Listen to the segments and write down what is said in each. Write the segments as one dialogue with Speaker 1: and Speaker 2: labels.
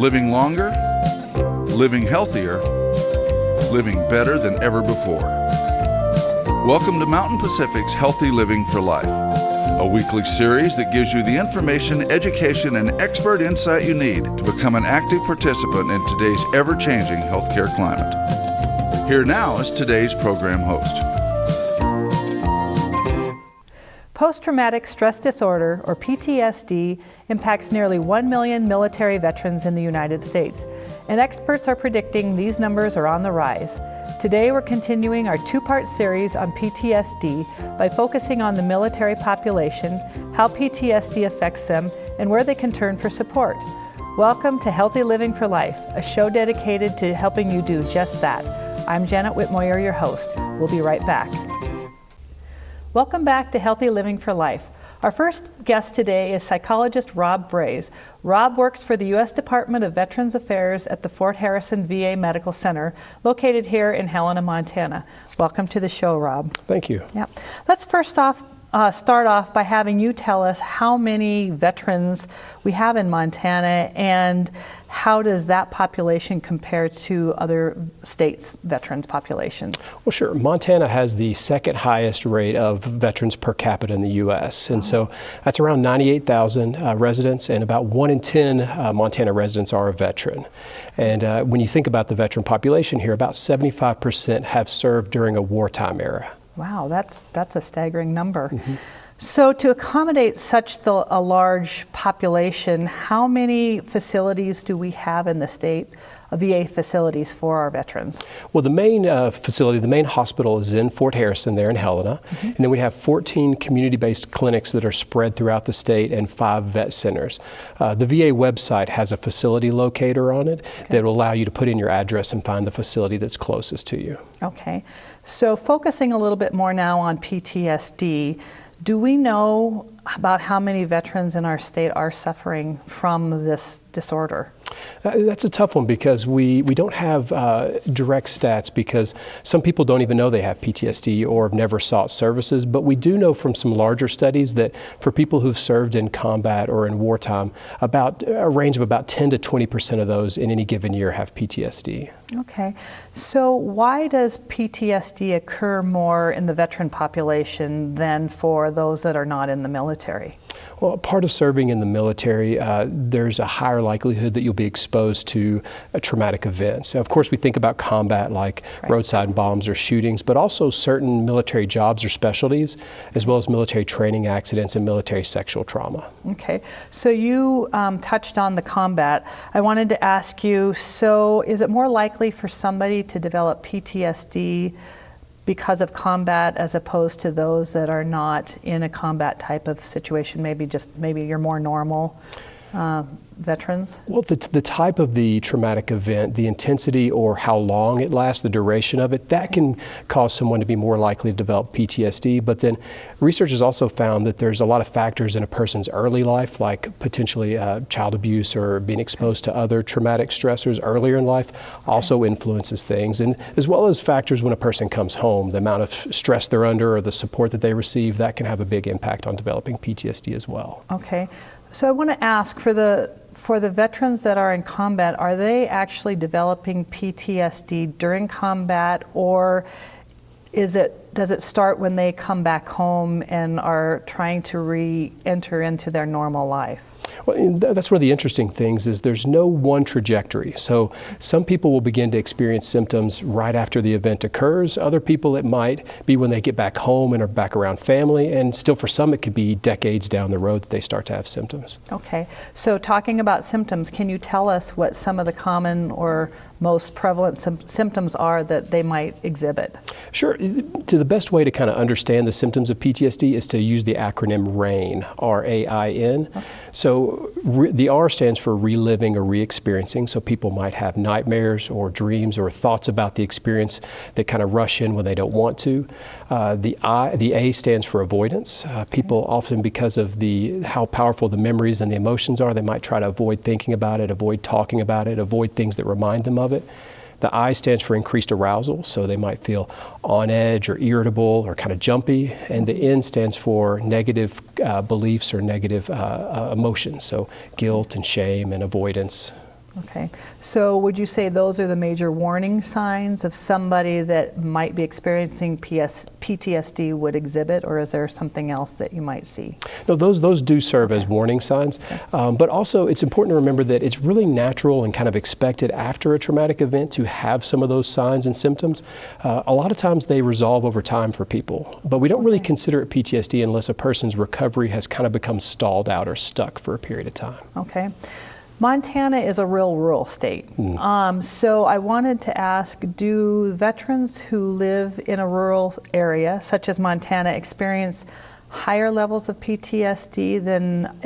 Speaker 1: Living longer, living healthier, living better than ever before. Welcome to Mountain Pacific's Healthy Living for Life, a weekly series that gives you the information, education, and expert insight you need to become an active participant in today's ever-changing healthcare climate. Here now is today's program host.
Speaker 2: Post-traumatic stress disorder, or PTSD, impacts nearly 1 million military veterans in the United States, and experts are predicting these numbers are on the rise. Today we're continuing our two-part series on PTSD by focusing on the military population, how PTSD affects them, and where they can turn for support. Welcome to Healthy Living for Life, a show dedicated to helping you do just that. I'm Janet Whitmoyer, your host. We'll be right back. Welcome back to Healthy Living for Life. Our first guest today is psychologist Rob Braze. Rob works for the U.S. Department of Veterans Affairs at the Fort Harrison VA Medical Center, located here in Helena, Montana. Welcome to the show, Rob.
Speaker 3: Thank you.
Speaker 2: Yeah. Let's first off start off by having you tell us how many veterans we have in Montana and how does that population compare to other states' veterans population?
Speaker 3: Well, sure. Montana has the second highest rate of veterans per capita in the U.S. And so that's around 98,000 residents, and about 1 in 10 Montana residents are a veteran. And when you think about the veteran population here, about 75% have served during a wartime era.
Speaker 2: Wow, that's a staggering number. Mm-hmm. So to accommodate such a large population, how many facilities do we have in the state, VA facilities for our veterans?
Speaker 3: Well, the main facility, the main hospital is in Fort Harrison there in Helena. Mm-hmm. And then we have 14 community-based clinics that are spread throughout the state and 5 vet centers. The VA website has a facility locator on it that will allow you to put in your address and find the facility that's closest to you.
Speaker 2: Okay. So focusing a little bit more now on PTSD, do we know about how many veterans in our state are suffering from this disorder?
Speaker 3: That's a tough one because we don't have direct stats because some people don't even know they have PTSD or have never sought services, but we do know from some larger studies that for people who've served in combat or in wartime, about a range of about 10 to 20% of those in any given year have PTSD.
Speaker 2: Okay, so why does PTSD occur more in the veteran population than for those that are not in the military?
Speaker 3: Well, part of serving in the military, there's a higher likelihood that you'll be exposed to traumatic events. Of course, we think about combat like roadside bombs or shootings, but also certain military jobs or specialties, as well as military training accidents and military sexual trauma.
Speaker 2: Okay, so you touched on the combat. I wanted to ask you, so is it more likely for somebody to develop PTSD because of combat as opposed to those that are not in a combat type of situation, maybe you're more normal veterans?
Speaker 3: Well, the type of the traumatic event, the intensity or how long it lasts, the duration of it, that can cause someone to be more likely to develop PTSD. But then research has also found that there's a lot of factors in a person's early life, like potentially child abuse or being exposed to other traumatic stressors earlier in life also influences things. And as well as factors when a person comes home, the amount of stress they're under or the support that they receive, that can have a big impact on developing PTSD as well.
Speaker 2: Okay. So I want to ask, for the veterans that are in combat, are they actually developing PTSD during combat, or does it start when they come back home and are trying to re-enter into their normal life?
Speaker 3: Well, that's one of the interesting things is there's no one trajectory. So some people will begin to experience symptoms right after the event occurs. Other people, it might be when they get back home and are back around family. And still for some, it could be decades down the road that they start to have symptoms.
Speaker 2: Okay. So talking about symptoms, can you tell us what some of the common or most prevalent symptoms are that they might exhibit?
Speaker 3: Sure. To the best way to kind of understand the symptoms of PTSD is to use the acronym RAIN, R-A-I-N. Okay. So the R stands for reliving or re-experiencing. So people might have nightmares or dreams or thoughts about the experience that kind of rush in when they don't want to. The A stands for avoidance. People often, because of how powerful the memories and the emotions are, they might try to avoid thinking about it, avoid talking about it, avoid things that remind them of it. The I stands for increased arousal, so they might feel on edge or irritable or kind of jumpy. And the N stands for negative beliefs or negative emotions, so guilt and shame and avoidance.
Speaker 2: Okay, so would you say those are the major warning signs of somebody that might be experiencing PTSD would exhibit, or is there something else that you might see?
Speaker 3: No, those do serve as warning signs, but also it's important to remember that it's really natural and kind of expected after a traumatic event to have some of those signs and symptoms. A lot of times they resolve over time for people, but we don't really consider it PTSD unless a person's recovery has kind of become stalled out or stuck for a period of time.
Speaker 2: Okay. Montana is a real rural state. So I wanted to ask, do veterans who live in a rural area, such as Montana, experience higher levels of PTSD than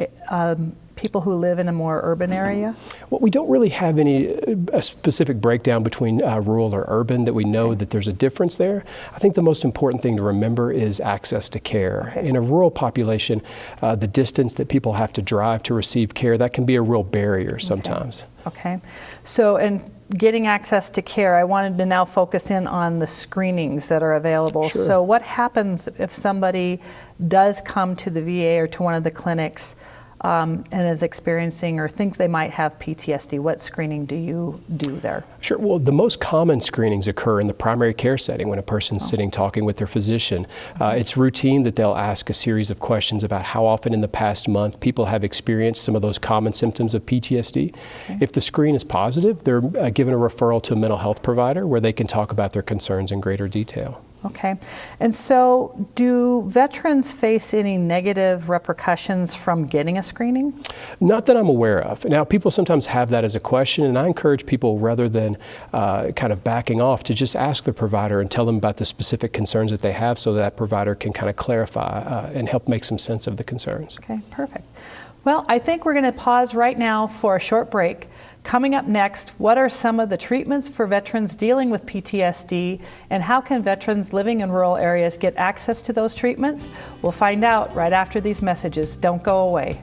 Speaker 2: people who live in a more urban area?
Speaker 3: Well, we don't really have a specific breakdown between rural or urban that we know that there's a difference there. I think the most important thing to remember is access to care. In a rural population, the distance that people have to drive to receive care, that can be a real barrier sometimes.
Speaker 2: Okay. So, and getting access to care, I wanted to now focus in on the screenings that are available.
Speaker 3: Sure.
Speaker 2: So what happens if somebody does come to the VA or to one of the clinics and is experiencing or thinks they might have PTSD? What screening do you do there?
Speaker 3: Sure. Well, the most common screenings occur in the primary care setting when a person's sitting talking with their physician. It's routine that they'll ask a series of questions about how often in the past month people have experienced some of those common symptoms of PTSD. If the screen is positive, they're given a referral to a mental health provider where they can talk about their concerns in greater detail.
Speaker 2: Okay. And so do veterans face any negative repercussions from getting a screening?
Speaker 3: Not that I'm aware of. Now, people sometimes have that as a question, and I encourage people, rather than kind of backing off, to just ask the provider and tell them about the specific concerns that they have so that provider can kind of clarify and help make some sense of the concerns.
Speaker 2: Okay, perfect. Well, I think we're going to pause right now for a short break. Coming up next, what are some of the treatments for veterans dealing with PTSD, and how can veterans living in rural areas get access to those treatments? We'll find out right after these messages. Don't go away.